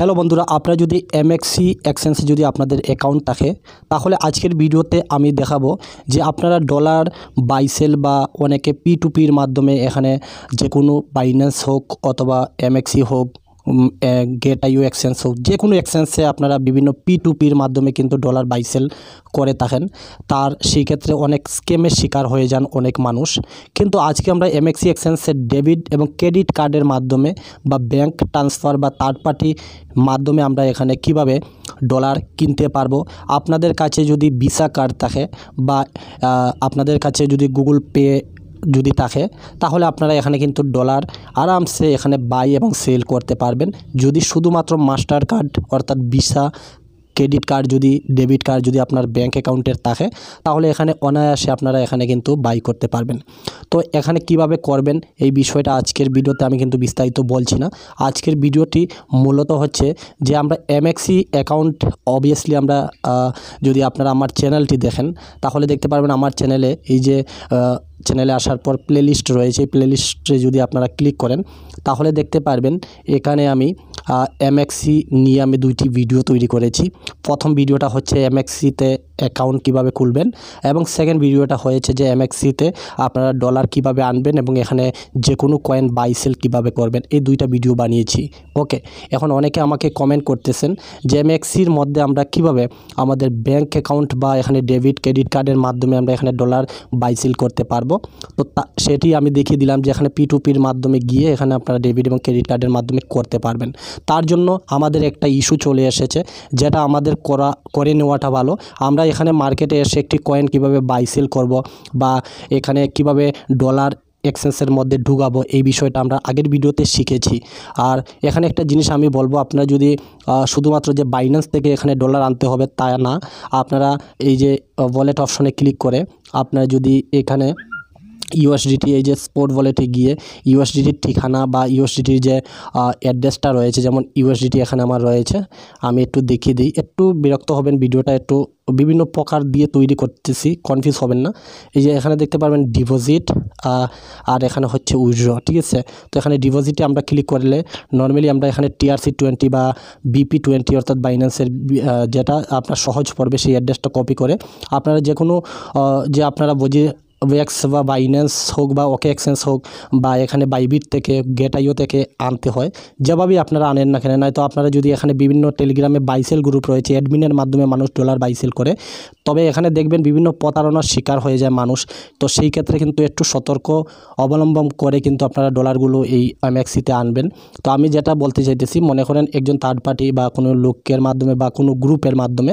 Hello বন্ধুরা, আপনারা যদি এমএক্সি এক্সচেঞ্জে যদি আপনাদের অ্যাকাউন্ট থাকে তাহলে আজকের ভিডিওতে আমি দেখাবো যে আপনারা ডলার বাই সেল বা অনেকে P2P মাধ্যমে এখানে যে কোনো বাইন্যান্স হোক অথবা এমএক্সি হোক, গেট.আইও এক্সচেঞ্জ হোক, যে কোনো এক্সচেঞ্জে আপনারা বিভিন্ন P2P মাধ্যমে কিন্তু ডলার বাই সেল করে থাকেন। তার সেই ক্ষেত্রে অনেক স্ক্যামের শিকার হয়ে যান অনেক মানুষ। কিন্তু আজকে আমরা এমএক্সি এক্সচেঞ্জের ডেবিট এবং ক্রেডিট কার্ডের মাধ্যমে বা ব্যাংক ট্রান্সফার বা থার্ড পার্টি মাধ্যমে আমরা এখানে কিভাবে ডলার কিনতে পারবো। আপনাদের কাছে যদি ভিসা কার্ড থাকে বা আপনাদের কাছে যদি গুগল পে যদি থাকে তাহলে আপনারা এখানে কিন্তু ডলার আরামসে এখানে বাই এবং সেল করতে পারবেন। যদি শুধুমাত্র মাস্টার কার্ড অর্থাৎ ভিসা, ক্রেডিট কার্ড, যদি ডেবিট কার্ড যদি আপনার ব্যাঙ্ক অ্যাকাউন্টের থাকে তাহলে এখানে অনায়াসে আপনারা এখানে কিন্তু বাই করতে পারবেন। তো এখানে কিভাবে করবেন এই বিষয়টা আজকের ভিডিওতে আমি কিন্তু বিস্তারিত বলছি না। আজকের ভিডিওটি মূলত হচ্ছে যে আমরা এমএক্সি অ্যাকাউন্ট অবভিয়াসলি আমরা যদি আপনারা আমার চ্যানেলটি দেখেন তাহলে দেখতে পারবেন আমার চ্যানেলে এই যে চ্যানেলে আসার পর প্লেলিস্ট রয়েছে। এই প্লেলিস্টে যদি আপনারা ক্লিক করেন তাহলে দেখতে পারবেন এখানে আমি এমএক্সি নিয়ে আমি দুইটি ভিডিও তৈরি করেছি। প্রথম ভিডিওটা হচ্ছে এমএক্সিতে অ্যাকাউন্ট কিভাবে খুলবেন এবং সেকেন্ড ভিডিওটা হয়েছে যে এমএক্সিতে আপনারা ডলার কিভাবে আনবেন এবং এখানে যে কোনো কয়েন বাই সেল কীভাবে করবেন। এই দুইটা ভিডিও বানিয়েছি। ওকে, এখন অনেকে আমাকে কমেন্ট করতেছেন যে এমএক্সির মধ্যে আমরা কিভাবে আমাদের ব্যাঙ্ক অ্যাকাউন্ট বা এখানে ডেবিট ক্রেডিট কার্ডের মাধ্যমে আমরা এখানে ডলার বাই সেল করতে পারবো। তো সেটি আমি দেখিয়ে দিলাম যে এখানে P2P মাধ্যমে গিয়ে এখানে আপনারা ডেবিট এবং ক্রেডিট কার্ডের মাধ্যমে করতে পারবেন। তার জন্য আমাদের একটা ইস্যু চলে এসেছে, যেটা আমাদের করে নেওয়াটা ভালো। আমরা এখানে মার্কেটে এসে একটি কয়েন কিভাবে বাই সেল করব বা এখানে কিভাবে ডলার এক্সচেঞ্জের মধ্যে ঢুকাবো এই বিষয়টা আমরা আগের ভিডিওতে শিখেছি। আর এখানে একটা জিনিস আমি বলবো, আপনারা যদি শুধুমাত্র যে বাইন্যান্স থেকে এখানে ডলার আনতে হবে তা না, আপনারা এই যে ওয়ালেট অপশনে ক্লিক করে আপনারা যদি এখানে ইউএসডিটি এই যে স্পট ওয়ালেটে গিয়ে ইউএসডিটির ঠিকানা বা ইউএসডিটির যে অ্যাড্রেসটা রয়েছে, যেমন ইউএসডিটি এখানে আমার রয়েছে, আমি একটু দেখিয়ে দিই। একটু বিরক্ত হবেন, ভিডিওটা একটু বিভিন্ন প্রকার দিয়ে তৈরি করতেছি, কনফিউজ হবেন না। এই যে এখানে দেখতে পারবেন ডিপোজিট আর এখানে হচ্ছে উইথড্র, ঠিক আছে। তো এখানে ডিপোজিটে আমরা ক্লিক করলে নর্মালি আমরা এখানে TRC20 বা BP20 অর্থাৎ বাইন্যান্সের যেটা আপনার সহজ পড়বে সেই অ্যাড্রেসটা কপি করে আপনারা যে কোনো যে আপনারা ওয়েক্স বা বাইন্যান্স হোক বা ওকে এক্সচেঞ্জ হোক বা এখানে বাইবিট থেকে গেট.আইও থেকে আনতে হয়, যেভাবেই আপনারা আনেন না কেন। নয়তো আপনারা যদি এখানে বিভিন্ন টেলিগ্রামে বাইসেল গ্রুপ রয়েছে, অ্যাডমিনের মাধ্যমে মানুষ ডলার বাইসেল করে, তবে এখানে দেখবেন বিভিন্ন প্রতারণার শিকার হয়ে যায় মানুষ। তো সেই ক্ষেত্রে কিন্তু একটু সতর্ক অবলম্বন করে কিন্তু আপনারা ডলারগুলো এই এমএক্সিতে আনবেন। তো আমি যেটা বলতে চাইতেছি, মনে করেন একজন থার্ড পার্টি বা কোনো লোকের মাধ্যমে বা কোনো গ্রুপের মাধ্যমে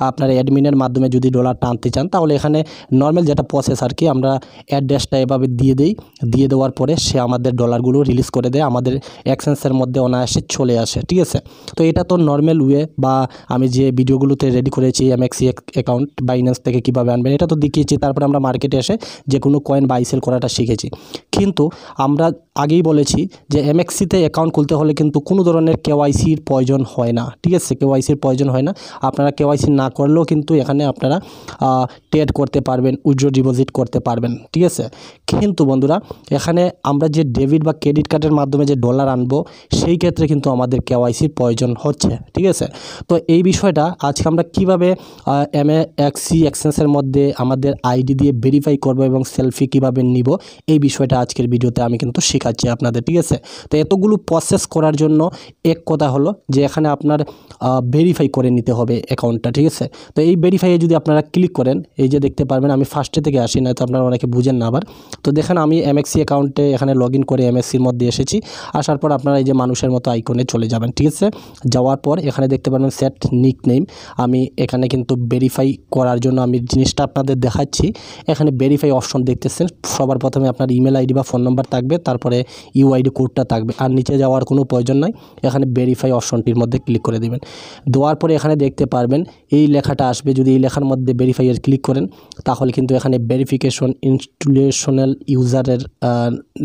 আপনার অ্যাডমিনের মাধ্যমে যদি ডলারটা আনতে চান তাহলে এখানে নর্মাল যেটা প্রসেস আর কি, আমরা অ্যাড্রেসটা এভাবে দিয়ে দেওয়ার পরে সে আমাদের ডলারগুলো রিলিজ করে দেয়, আমাদের এক্সচেঞ্জের মধ্যে অনায়াসে চলে আসে, ঠিক আছে। তো এটা তো নর্মাল ওয়ে বা আমি যে ভিডিওগুলোতে রেডি করেছি এমএক্সি অ্যাকাউন্ট বাইন্যান্স থেকে কীভাবে আনবেন এটা তো দেখিয়েছি। তারপরে আমরা মার্কেটে এসে যে কোনো কয়েন বাই সেল করাটা শিখেছি। কিন্তু আমরা আগেই বলেছি যে এমএক্সিতে অ্যাকাউন্ট খুলতে হলে কিন্তু কোনো ধরনের কেওয়াইসির প্রয়োজন হয় না, ঠিক আছে। কেওয়াইসির প্রয়োজন হয় না, আপনারা কেওয়াইসি না করলেও কিন্তু এখানে আপনারা ট্রেড করতে পারবেন, উইথড্র ডিপোজিট করতে পারবেন, ঠিক আছে। কিন্তু বন্ধুরা এখানে আমরা যে ডেবিট বা ক্রেডিট কার্ডের মাধ্যমে যে ডলার আনবো সেই ক্ষেত্রে কিন্তু আমাদের কেওয়াইসির প্রয়োজন হচ্ছে, ঠিক আছে। তো এই বিষয়টা আজকে আমরা কীভাবে এমএক্সি এক্সচেঞ্জের মধ্যে আমাদের আইডি দিয়ে ভেরিফাই করব এবং সেলফি কিভাবে নিব এই বিষয়টা আজকের ভিডিওতে আমি কিন্তু শেখাচ্ছি আপনাদের, ঠিক আছে। তো এতগুলো প্রসেস করার জন্য এক কথা হলো যে এখানে আপনার ভেরিফাই করে নিতে হবে অ্যাকাউন্টটা, ঠিক আছে। তো এই ভেরিফাইয়ে যদি আপনারা ক্লিক করেন এই যে দেখতে পারবেন, আমি ফার্স্টে থেকে আসি না তো আপনারা অনেকে বুঝেন না আবার। তো দেখেন আমি এমএক্সি অ্যাকাউন্টে এখানে লগ ইন করে এমএক্সির মধ্যে এসেছি। আসার পর আপনারা এই যে মানুষের মতো আইকনে চলে যাবেন, ঠিক আছে। যাওয়ার পর এখানে দেখতে পারবেন সেট নিক নেম। আমি এখানে কিন্তু ভেরিফাই করার জন্য আমি জিনিসটা আপনাদের দেখাচ্ছি। এখানে ভেরিফাই অপশন দেখতেছেন, সবার প্রথমে আপনার ইমেল আইডি বা ফোন নাম্বার থাকবে, তারপরে ইউআইডি কোডটা থাকবে, আর নিচে যাওয়ার কোনো প্রয়োজন নাই। এখানে ভেরিফাই অপশনটির মধ্যে ক্লিক করে দেবেন। দেওয়ার পরে এখানে দেখতে পারবেন এই লেখাটা আসবে। যদি এই লেখার মধ্যে ভেরিফাইয়ের ক্লিক করেন তাহলে কিন্তু এখানে ভেরিফিকেশন ইনস্টলেশনাল ইউজারের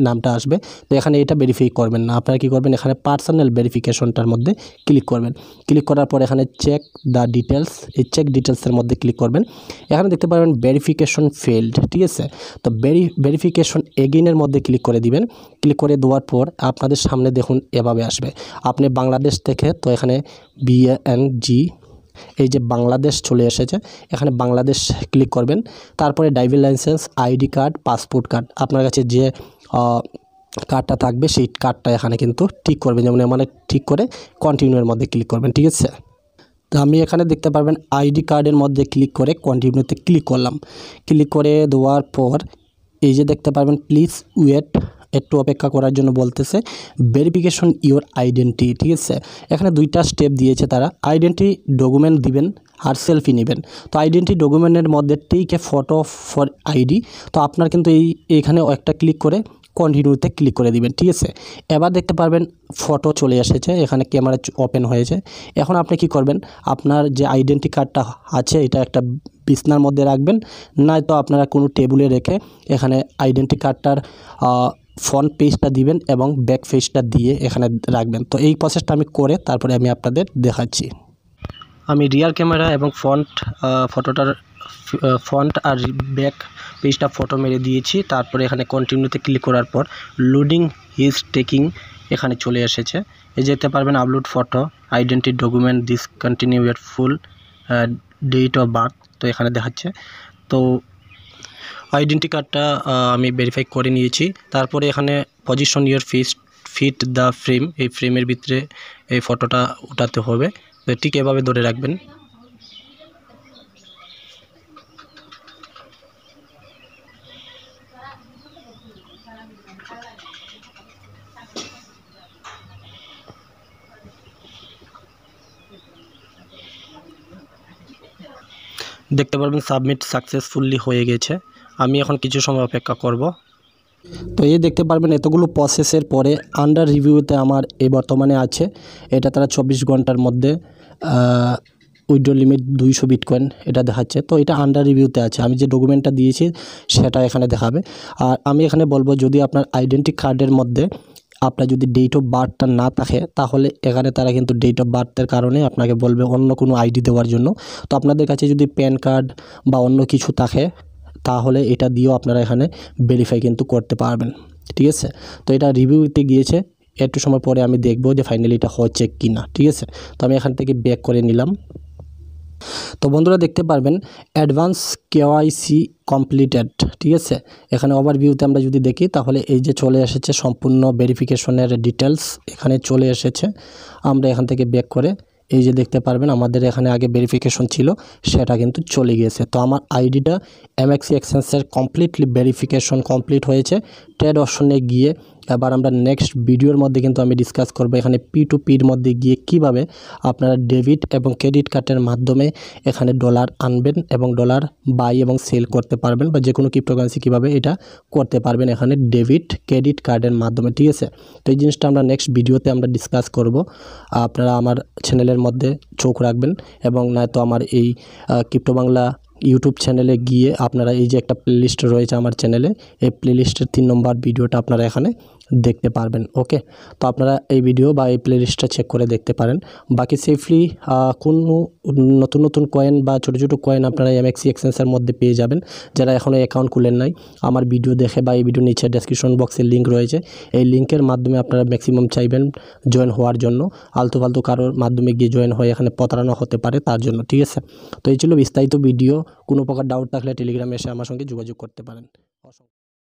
নামটা আসবে। তো এখানে এটা ভেরিফাই করবেন না, আপনারা কী করবেন এখানে পার্সোনাল ভেরিফিকেশনটার মধ্যে ক্লিক করবেন। ক্লিক করার পর এখানে চেক দ্য ডিটেলস, এই চেক ডিটেলসের মধ্যে ক্লিক করবেন। এখানে দেখতে পারবেন ভেরিফিকেশন ফেইলড, ঠিক আছে। তো ভেরিফিকেশন এগেইনের মধ্যে ক্লিক করে দিবেন। ক্লিক করে দেওয়ার পর আপনাদের সামনে দেখুন এভাবে আসবে। আপনি বাংলাদেশ থেকে, তো এখানে BANG, এই যে বাংলাদেশ চলে এসেছে, এখানে বাংলাদেশ ক্লিক করবেন। তারপরে driving licence, ID card, passport card, আপনার কাছে যে কার্ডটা থাকবে সেই কার্ডটা এখানে কিন্তু ঠিক করবেন। যেমন মানে ঠিক করে কন্টিনিউর মধ্যে ক্লিক করবেন, ঠিক আছে। তো আমি এখানে দেখতে পারবেন আইডি কার্ডের মধ্যে ক্লিক করে কন্টিনিউতে ক্লিক করলাম। ক্লিক করে দেওয়ার পর এই যে দেখতে পারবেন প্লিজ ওয়েট, একটু অপেক্ষা করার জন্য বলতেছে, ভেরিফিকেশন ইওর আইডেন্টি, ঠিক আছে। এখানে দুইটা স্টেপ দিয়েছে তারা, আইডেন্টি ডকুমেন্ট দিবেন আর সেলফি নেবেন। তো আইডেন্টি ডকুমেন্টের মধ্যে take a photo for ID, তো আপনার কিন্তু এইখানে একটা ক্লিক করে কন্টিনিউতে ক্লিক করে দিবেন, ঠিক আছে। এবার দেখতে পারবেন ফটো চলে এসেছে, এখানে ক্যামেরা ওপেন হয়েছে। এখন আপনি কি করবেন, আপনার যে আইডেন্টি কার্ডটা আছে এটা একটা বিছনার মধ্যে রাখবেন, নয়তো আপনারা কোনো টেবিলে রেখে এখানে আইডেন্টি কার্ডটার ফ্রন্ট পেজটা দিবেন এবং ব্যাক পেজটা দিয়ে এখানে রাখবেন। তো এই প্রসেসটা আমি করে তারপরে আমি আপনাদের দেখাচ্ছি। আমি রিয়ার ক্যামেরা এবং ফটোটার ফ্রন্ট আর ব্যাক পেজটা ফটো মেরে দিয়েছি। তারপরে এখানে কন্টিনিউতে ক্লিক করার পর লোডিং ইজ টেকিং এখানে চলে এসেছে। এই যেতে পারবেন upload photo, identity document, this continue এর ফুল ডেট অফ বার্থ, তো এখানে দেখাচ্ছে। তো আইডেন্টি কার্ডটা আমি ভেরিফাই করে নিয়েছি। তারপরে এখানে position your fit the frame, এই ফ্রেমের ভিতরে এই ফটোটা উঠাতে হবে। তো ঠিক এভাবে ধরে রাখবেন। দেখতে পারবেন সাবমিট সাকসেসফুলি হয়ে গেছে। আমি এখন কিছু সময় অপেক্ষা করব। তো এই দেখতে পারবেন এতগুলো প্রসেসের পরে আন্ডার রিভিউতে আমার এই বর্তমানে আছে। এটা তারা 24 ঘন্টার মধ্যে উইথড্র লিমিট 200 বিটকয়েন এটা দেখাচ্ছে। তো এটা আন্ডার রিভিউতে আছে, আমি যে ডকুমেন্টটা দিয়েছি সেটা এখানে দেখাবে। আর আমি এখানে বলবো যদি আপনার আইডেন্টি কার্ডের মধ্যে আপনার যদি ডেট অফ বার্থটা না থাকে, তাহলে এখানে তারা কিন্তু ডেট অফ বার্থের কারণে আপনাকে বলবে অন্য কোনো আইডি দেওয়ার জন্য। তো আপনাদের কাছে যদি প্যান কার্ড বা অন্য কিছু থাকে তাহলে এটা দিয়েও আপনারা এখানে ভেরিফাই কিন্তু করতে পারবেন, ঠিক আছে। তো এটা রিভিউতে গিয়েছে, একটু সময় পরে আমি দেখব যে ফাইনালি এটা হচ্ছে কি না, ঠিক আছে। তো আমি এখান থেকে ব্যাক করে নিলাম। তো বন্ধুরা দেখতে পারবেন অ্যাডভান্স KYC কমপ্লিটেড, ঠিক আছে। এখানে ওভারভিউতে আমরা যদি দেখি তাহলে এই যে চলে এসেছে সম্পূর্ণ ভেরিফিকেশনের ডিটেলস এখানে চলে এসেছে। আমরা এখান থেকে ব্যাক করে এই যে দেখতে পারবেন আমাদের এখানে আগে ভেরিফিকেশন ছিল সেটা কিন্তু চলে গিয়েছে। তো আমার আইডিটা MXC এক্সচেঞ্জের কমপ্লিটলি ভেরিফিকেশন কমপ্লিট হয়েছে। ট্রেড অপশনে গিয়ে এবার আমরা নেক্সট ভিডিওর মধ্যে কিন্তু আমি ডিসকাস করব এখানে P2Pর মধ্যে গিয়ে কিভাবে আপনারা ডেবিট এবং ক্রেডিট কার্ডের মাধ্যমে এখানে ডলার আনবেন এবং ডলার বাই এবং সেল করতে পারবেন, বা যে কোনো ক্রিপ্টোকারেন্সি কীভাবে এটা করতে পারবেন এখানে ডেবিট ক্রেডিট কার্ডের মাধ্যমে, ঠিক আছে। তো এই জিনিসটা আমরা নেক্সট ভিডিওতে আমরা ডিসকাস করব। আপনারা আমার চ্যানেলের মধ্যে চোখ রাখবেন এবং নয়তো আমার এই ক্রিপ্টো বাংলা ইউটিউব চ্যানেলে গিয়ে আপনারা এই যে একটা প্লেলিস্ট রয়েছে আমার চ্যানেলে, এই প্লেলিস্টের 3 নম্বর ভিডিওটা আপনারা এখানে দেখতে পারবেন। ওকে, তো আপনারা এই ভিডিও বা এই প্লেলিস্টটা চেক করে দেখতে পারেন। বাকি সেফলি কোনো নতুন নতুন কয়েন বা ছোটো ছোটো কয়েন আপনারা MXC এক্সচেঞ্জের মধ্যে পেয়ে যাবেন। যারা এখনও অ্যাকাউন্ট খুলেন নাই, আমার ভিডিও দেখে বা এই ভিডিও নিচে ডেসক্রিপশন বক্সে লিঙ্ক রয়েছে, এই লিঙ্কের মাধ্যমে আপনারা ম্যাক্সিমাম চাইবেন জয়েন হওয়ার জন্য। আলতু ফালতু কারোর মাধ্যমে গিয়ে জয়েন হয়ে এখানে প্রতারণা হতে পারে তার জন্য, ঠিক আছে। তো এই ছিল বিস্তারিত ভিডিও। কোনো প্রকার ডাউট থাকলে টেলিগ্রামে এসে আমার সঙ্গে যোগাযোগ করতে পারেন।